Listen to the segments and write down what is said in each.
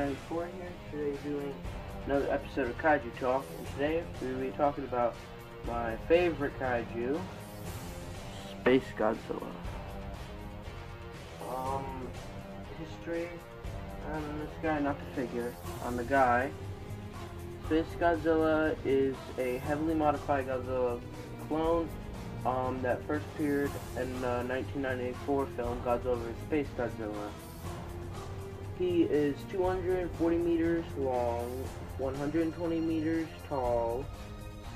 1994 here. Today doing another episode of Kaiju Talk. And today we will be talking about my favorite kaiju, Spacegodzilla. History on this guy, not the figure, on the guy. Spacegodzilla is a heavily modified Godzilla clone that first appeared in the 1994 film Godzilla vs. Spacegodzilla. He is 240 meters long, 120 meters tall,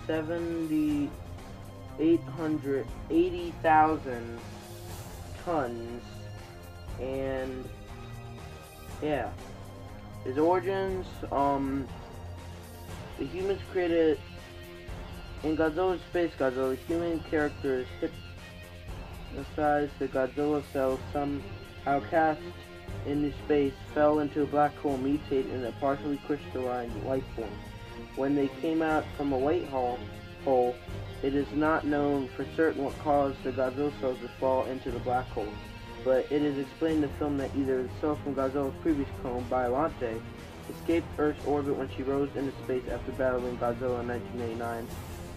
880,000 tons, and yeah. His origins, the humans created in Godzilla Spacegodzilla, the human characters hypnotized the Godzilla cells somehow cast into space, fell into a black hole, mutated in a partially crystalline life form. When they came out from a white hole, it is not known for certain what caused the Godzilla cells to fall into the black hole, but it is explained in the film that either the cells from Godzilla's previous clone, Biollante, escaped Earth's orbit when she rose into space after battling Godzilla in 1989,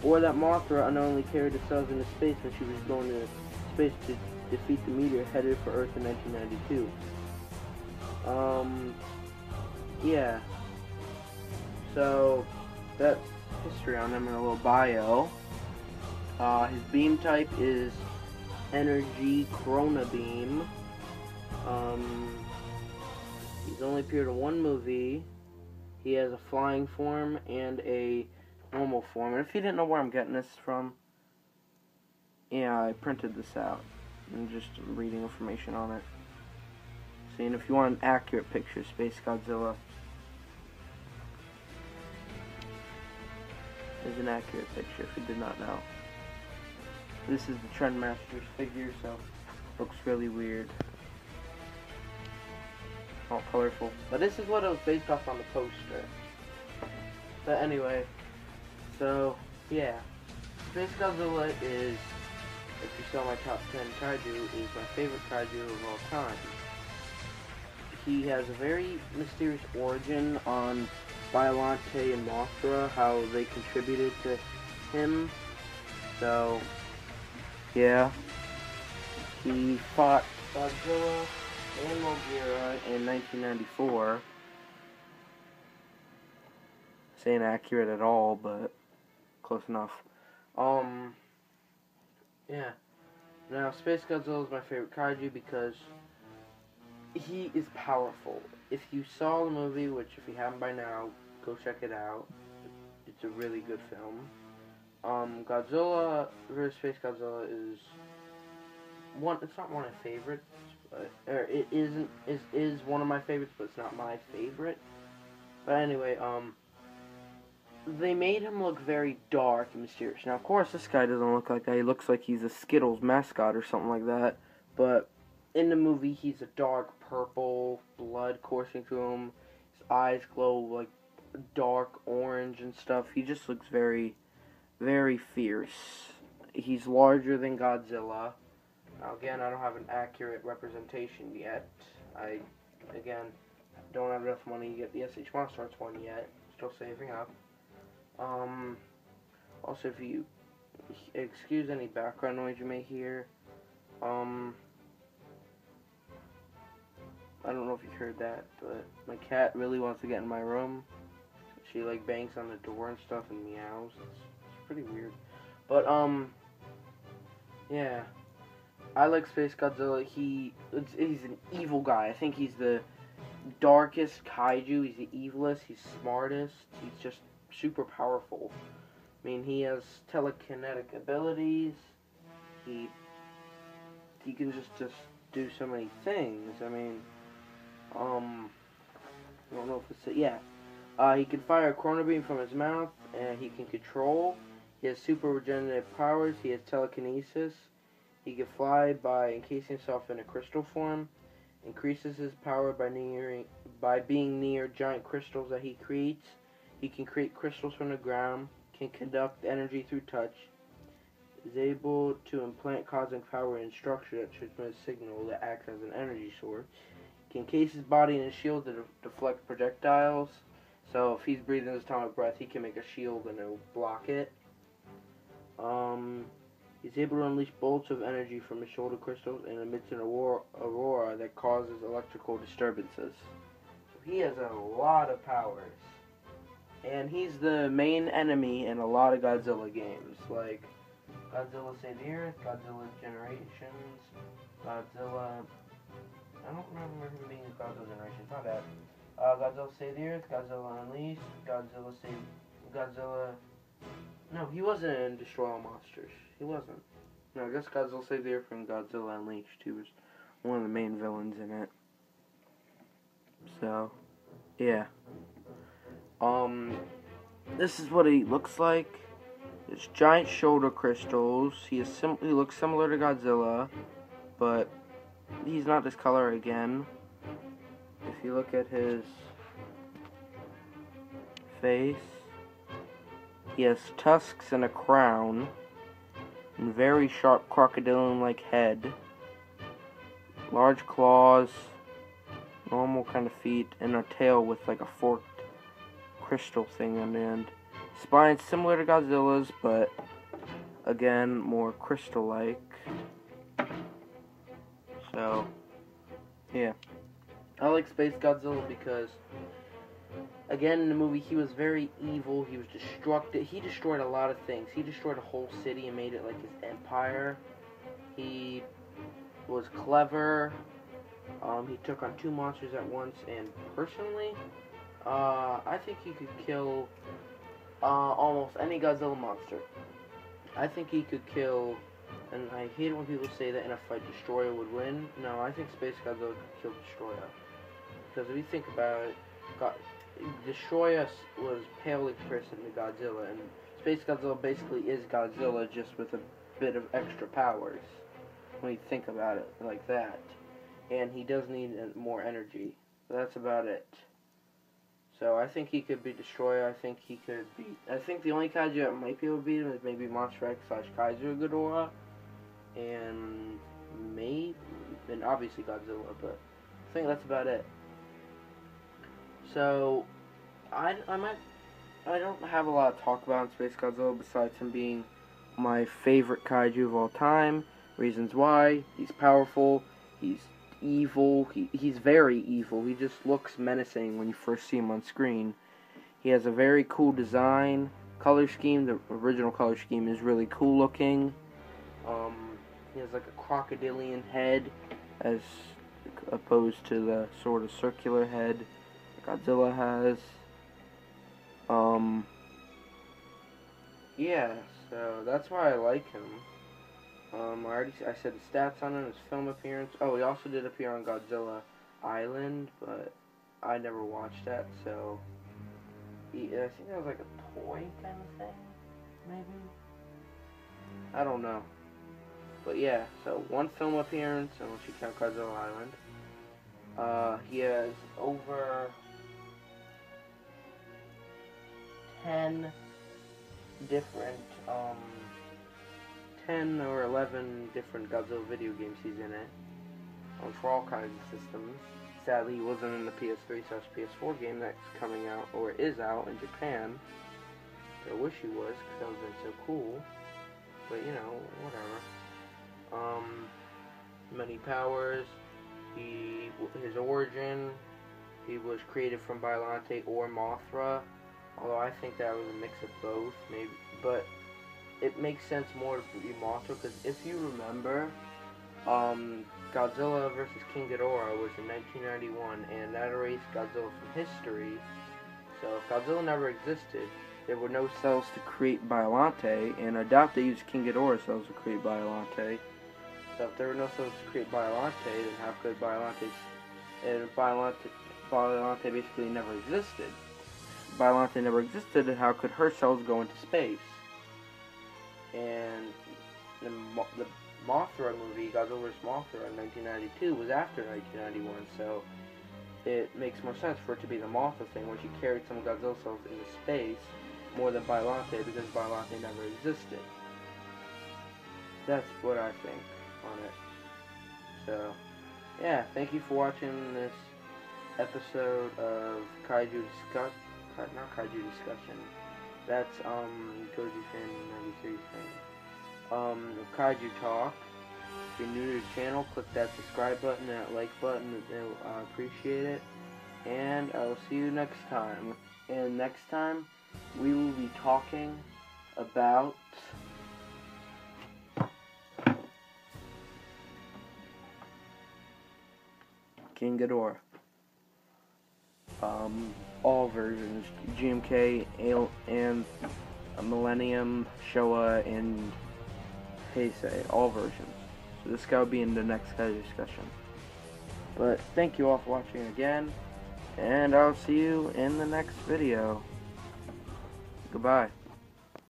or that Mothra unknowingly carried the cells into space when she was going to space to defeat the meteor headed for Earth in 1992. Yeah. So, that's history on him and a little bio. His beam type is Energy Corona Beam. He's only appeared in one movie. He has a flying form and a normal form. And if you didn't know where I'm getting this from, yeah, I printed this out and just reading information on it. And if you want an accurate picture of Spacegodzilla, there's an accurate picture if you did not know. This is the Trendmaster's figure, so it looks really weird. All colorful. But this is what it was based off on the poster. But anyway, so yeah. Spacegodzilla is, if you saw my top 10 kaiju, is my favorite kaiju of all time. He has a very mysterious origin on Biollante and Mothra, how they contributed to him. So, yeah. He fought Godzilla and Mothra in 1994. This ain't accurate at all, but close enough. Yeah. Now, Spacegodzilla is my favorite kaiju because he is powerful. If you saw the movie, which if you haven't by now, go check it out. It's a really good film. Godzilla vs. Spacegodzilla is it's not one of my favorites, but, it is one of my favorites, but it's not my favorite. But anyway, they made him look very dark and mysterious. Now, of course, this guy doesn't look like that. He looks like he's a Skittles mascot or something like that, but in the movie, he's a dark purple, blood coursing through him. His eyes glow like dark orange and stuff. He just looks very, very fierce. He's larger than Godzilla. Now, again, I don't have an accurate representation yet. I, again, don't have enough money to get the SH Monster Arts one yet. Still saving up. Also, if you excuse any background noise you may hear, I don't know if you heard that, but my cat really wants to get in my room. She like bangs on the door and stuff and meows. It's pretty weird. But yeah. I like Spacegodzilla. He's an evil guy. I think he's the darkest kaiju. He's the evilest. He's smartest. He's just super powerful. I mean, he has telekinetic abilities. He can just do so many things. I mean, I don't know if it's yeah. He can fire a corona beam from his mouth, and he can control. He has super regenerative powers. He has telekinesis. He can fly by encasing himself in a crystal form. Increases his power by being near giant crystals that he creates. He can create crystals from the ground. Can conduct energy through touch. Is able to implant cosmic power in structure that transmits a signal that acts as an energy source. He encase his body in a shield to deflect projectiles. So if he's breathing his atomic breath, he can make a shield and it'll block it. He's able to unleash bolts of energy from his shoulder crystals and emits an aurora that causes electrical disturbances. So he has a lot of powers. And he's the main enemy in a lot of Godzilla games, like Godzilla Save the Earth, Godzilla Generations, Godzilla... I don't remember him being Godzilla Generations, not bad. Godzilla Save the Earth, Godzilla Unleashed, Godzilla... No, he wasn't in Destroy All Monsters. He wasn't. No, I guess Godzilla Save the Earth and Godzilla Unleashed. He was one of the main villains in it. So, yeah. This is what he looks like. His giant shoulder crystals. He looks similar to Godzilla, but he's not this color again. If you look at his face, he has tusks and a crown, and very sharp crocodilian-like head, large claws, normal kind of feet, and a tail with like a forked crystal thing on the end. Spine's similar to Godzilla's, but again, more crystal-like. So, yeah. I like Spacegodzilla because, again, in the movie, he was very evil. He was destructive. He destroyed a lot of things. He destroyed a whole city and made it like his empire. He was clever. He took on 2 monsters at once, and personally, I think he could kill almost any Godzilla monster. I think he could kill, and I hate it when people say that in a fight Destroyer would win. No, I think Spacegodzilla could kill Destroyer. Because if you think about it, Destroyer was palely comparison to Godzilla, and Spacegodzilla basically is Godzilla just with a bit of extra powers, when you think about it like that. And he does need more energy. That's about it. So I think he could beat Destroyer. I think the only Kaiju that might be able to beat him is maybe Monster X / Kaiju Ghidorah. And obviously Godzilla, but I think that's about it. So I don't have a lot to talk about in Spacegodzilla besides him being my favorite Kaiju of all time. Reasons why: he's powerful, he's evil, he's very evil. He just looks menacing when you first see him on screen. He has a very cool design, color scheme. The original color scheme is really cool looking. He has like a crocodilian head as opposed to the sort of circular head Godzilla has. Yeah, so that's why I like him. I said the stats on him, his film appearance. Oh, he also did appear on Godzilla Island, but I never watched that, so I think that was like a toy kind of thing, maybe? I don't know. But yeah, so 1 film appearance, unless you count Godzilla Island. He has over 10 different, 10 or 11 different Godzilla video games he's in it, for all kinds of systems. Sadly, he wasn't in the PS3/PS4 game that's coming out, or is out in Japan. I wish he was, because that would have been so cool. But, you know, whatever. Many powers. His origin, he was created from Biollante or Mothra, although I think that was a mix of both, maybe, but it makes sense more to be Mothra, because if you remember, Godzilla vs. King Ghidorah was in 1991, and that erased Godzilla from history. So if Godzilla never existed, there were no cells to create Biollante, and I doubt they used King Ghidorah cells to create Biollante. So if there were no cells to create Biollante, then how could Biollante basically never existed. If Biollante never existed, then how could her cells go into space? And the Mothra movie, Godzilla vs. Mothra in 1992, was after 1991, so it makes more sense for it to be the Mothra thing, where she carried some Godzilla cells into space more than Biollante, because Biollante never existed. That's what I think on it. So, yeah, thank you for watching this episode of Kaiju not Kaiju Discussion. That's Koji Fan 93 thing. Kaiju Talk. If you're new to the channel, click that subscribe button, that like button. I appreciate it. And I will see you next time. And next time, we will be talking about King Ghidorah. All versions. GMK, and Millennium, Showa, and Heisei. All versions. So this guy will be in the next Kaiju discussion. But thank you all for watching again. And I'll see you in the next video. Goodbye.